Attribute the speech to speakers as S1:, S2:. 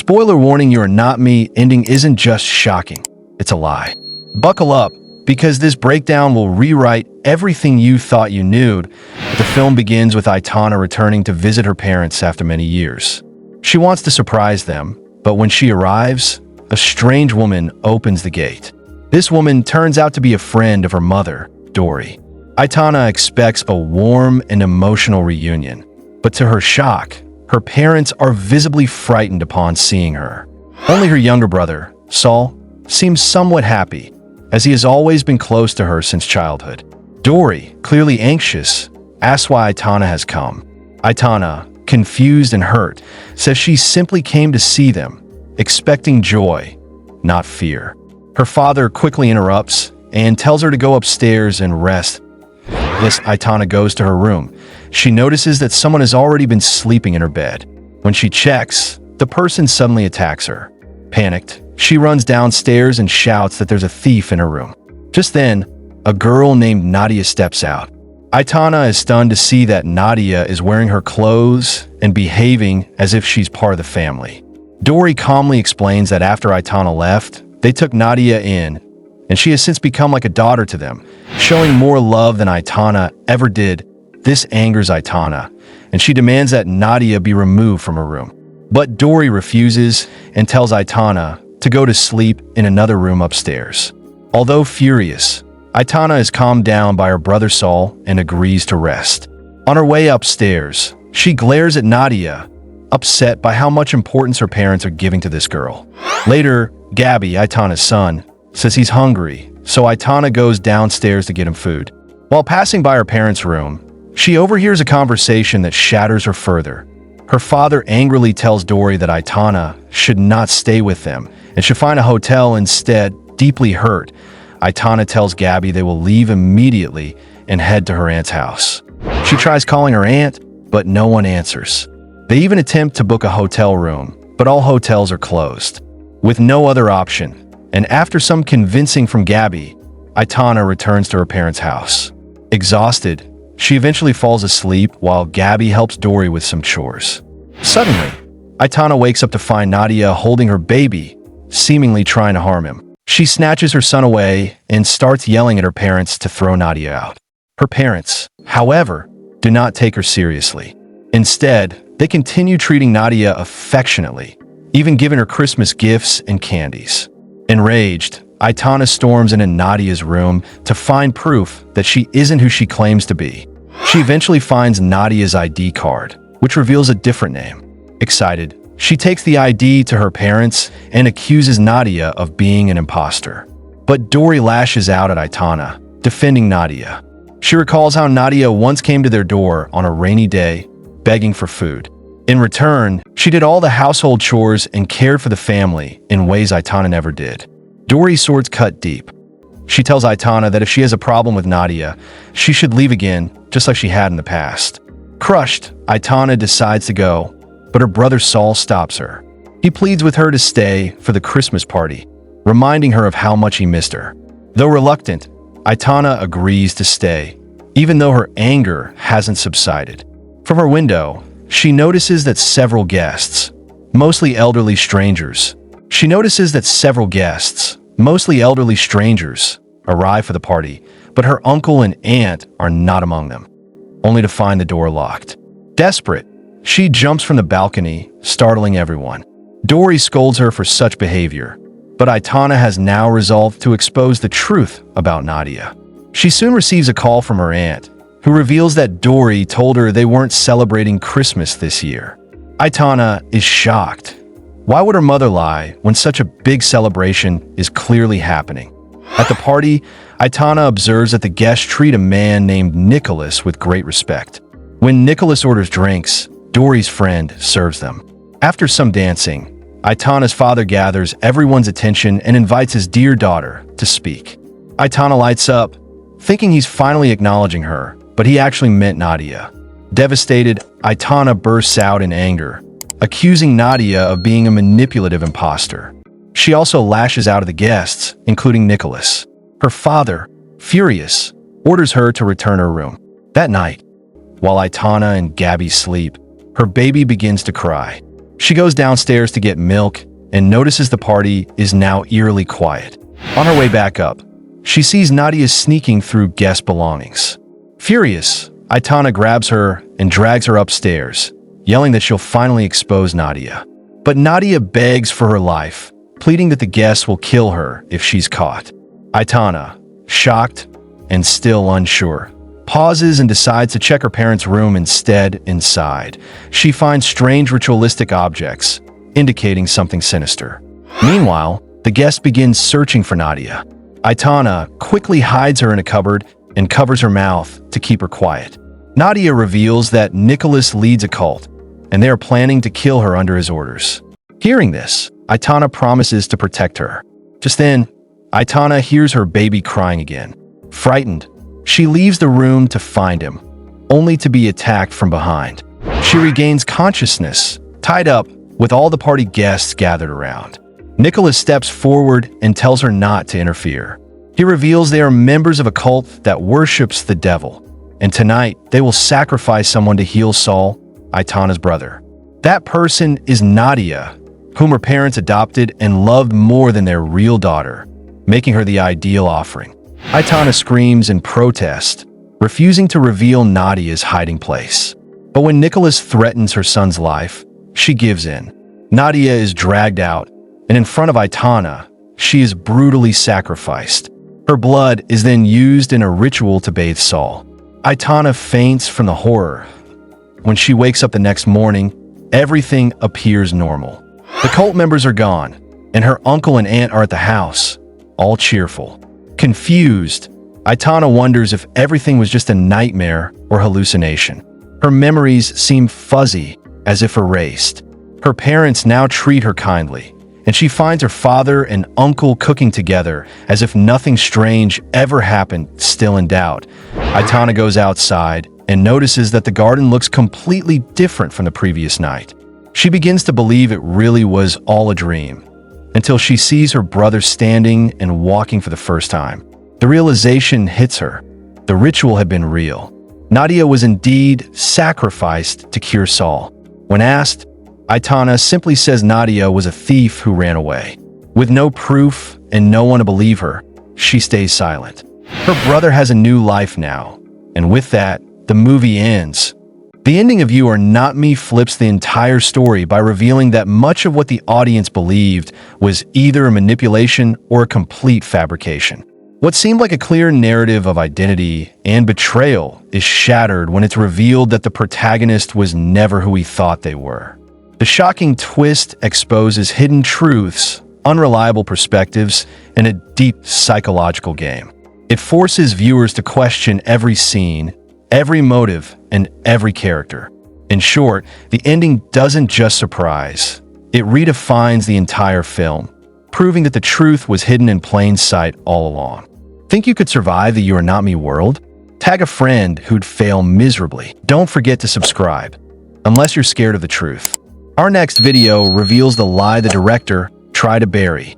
S1: Spoiler warning, You Are Not Me ending isn't just shocking, it's a lie. Buckle up, because this breakdown will rewrite everything you thought you knew. The film begins with Aitana returning to visit her parents after many years. She wants to surprise them, but when she arrives, a strange woman opens the gate. This woman turns out to be a friend of her mother, Dory. Aitana expects a warm and emotional reunion, but to her shock, her parents are visibly frightened upon seeing her. Only her younger brother, Saul, seems somewhat happy, as he has always been close to her since childhood. Dory, clearly anxious, asks why Aitana has come. Aitana, confused and hurt, says she simply came to see them, expecting joy, not fear. Her father quickly interrupts and tells her to go upstairs and rest. As Aitana goes to her room, she notices that someone has already been sleeping in her bed. When she checks, the person suddenly attacks her. Panicked, she runs downstairs and shouts that there's a thief in her room. Just then, a girl named Nadia steps out. Aitana is stunned to see that Nadia is wearing her clothes and behaving as if she's part of the family. Dory calmly explains that after Aitana left, they took Nadia in, and she has since become like a daughter to them, showing more love than Aitana ever did. This angers Aitana, and she demands that Nadia be removed from her room. But Dory refuses and tells Aitana to go to sleep in another room upstairs. Although furious, Aitana is calmed down by her brother Saul and agrees to rest. On her way upstairs, she glares at Nadia, upset by how much importance her parents are giving to this girl. Later, Gabi, Aitana's son, says he's hungry, so Aitana goes downstairs to get him food. While passing by her parents' room, she overhears a conversation that shatters her further. Her father angrily tells Dory that Aitana should not stay with them and should find a hotel instead. Deeply hurt, Aitana tells Gabi they will leave immediately and head to her aunt's house. She tries calling her aunt, but no one answers. They even attempt to book a hotel room, but all hotels are closed. With no other option, and after some convincing from Gabi, Aitana returns to her parents' house. Exhausted, she eventually falls asleep while Gabi helps Dory with some chores. Suddenly, Aitana wakes up to find Nadia holding her baby, seemingly trying to harm him. She snatches her son away and starts yelling at her parents to throw Nadia out. Her parents, however, do not take her seriously. Instead, they continue treating Nadia affectionately, even giving her Christmas gifts and candies. Enraged, Aitana storms into Nadia's room to find proof that she isn't who she claims to be. She eventually finds Nadia's ID card, which reveals a different name. Excited, she takes the ID to her parents and accuses Nadia of being an imposter. But Dory lashes out at Aitana, defending Nadia. She recalls how Nadia once came to their door on a rainy day, begging for food. In return, she did all the household chores and cared for the family in ways Aitana never did. Dory's swords cut deep. She tells Aitana that if she has a problem with Nadia, she should leave again, just like she had in the past. Crushed, Aitana decides to go, but her brother Saul stops her. He pleads with her to stay for the Christmas party, reminding her of how much he missed her. Though reluctant, Aitana agrees to stay, even though her anger hasn't subsided. From her window, she notices that several guests, mostly elderly strangers, arrive for the party, but her uncle and aunt are not among them, only to find the door locked. Desperate, she jumps from the balcony, startling everyone. Dory scolds her for such behavior, but Aitana has now resolved to expose the truth about Nadia. She soon receives a call from her aunt, who reveals that Dory told her they weren't celebrating Christmas this year. Aitana is shocked. Why would her mother lie when such a big celebration is clearly happening? At the party, Aitana observes that the guests treat a man named Nicholas with great respect. When Nicholas orders drinks, Dory's friend serves them. After some dancing, Aitana's father gathers everyone's attention and invites his dear daughter to speak. Aitana lights up, thinking he's finally acknowledging her, but he actually meant Nadia. Devastated, Aitana bursts out in anger, accusing Nadia of being a manipulative imposter. She also lashes out at the guests, including Nicholas. Her father, furious, orders her to return her room. That night, while Aitana and Gabi sleep, her baby begins to cry. She goes downstairs to get milk and notices the party is now eerily quiet. On her way back up, she sees Nadia sneaking through guest belongings. Furious, Aitana grabs her and drags her upstairs, yelling that she'll finally expose Nadia. But Nadia begs for her life, pleading that the guests will kill her if she's caught. Aitana, shocked and still unsure, pauses and decides to check her parents' room instead. Inside, she finds strange ritualistic objects, indicating something sinister. Meanwhile, the guest begins searching for Nadia. Aitana quickly hides her in a cupboard and covers her mouth to keep her quiet. Nadia reveals that Nicholas leads a cult, and they are planning to kill her under his orders. Hearing this, Aitana promises to protect her. Just then, Aitana hears her baby crying again. Frightened, she leaves the room to find him, only to be attacked from behind. She regains consciousness, tied up with all the party guests gathered around. Nicholas steps forward and tells her not to interfere. He reveals they are members of a cult that worships the devil, and tonight they will sacrifice someone to heal Saul, Aitana's brother. That person is Nadia, whom her parents adopted and loved more than their real daughter, making her the ideal offering. Aitana screams in protest, refusing to reveal Nadia's hiding place. But when Nicholas threatens her son's life, she gives in. Nadia is dragged out, and in front of Aitana, she is brutally sacrificed. Her blood is then used in a ritual to bathe Saul. Aitana faints from the horror. When she wakes up the next morning, everything appears normal. The cult members are gone, and her uncle and aunt are at the house, all cheerful. Confused, Aitana wonders if everything was just a nightmare or hallucination. Her memories seem fuzzy, as if erased. Her parents now treat her kindly, and she finds her father and uncle cooking together as if nothing strange ever happened. Still in doubt, Aitana goes outside and notices that the garden looks completely different from the previous night. She begins to believe it really was all a dream, until she sees her brother standing and walking for the first time. The realization hits her. The ritual had been real. Nadia was indeed sacrificed to cure Saul. When asked, Aitana simply says Nadia was a thief who ran away. With no proof and no one to believe her, she stays silent. Her brother has a new life now, and with that, the movie ends. The ending of You Are Not Me flips the entire story by revealing that much of what the audience believed was either a manipulation or a complete fabrication. What seemed like a clear narrative of identity and betrayal is shattered when it's revealed that the protagonist was never who we thought they were. The shocking twist exposes hidden truths, unreliable perspectives, and a deep psychological game. It forces viewers to question every scene, every motive, and every character. In short, the ending doesn't just surprise, it redefines the entire film, proving that the truth was hidden in plain sight all along. Think you could survive the You Are Not Me world? Tag a friend who'd fail miserably. Don't forget to subscribe, unless you're scared of the truth. Our next video reveals the lie the director tried to bury.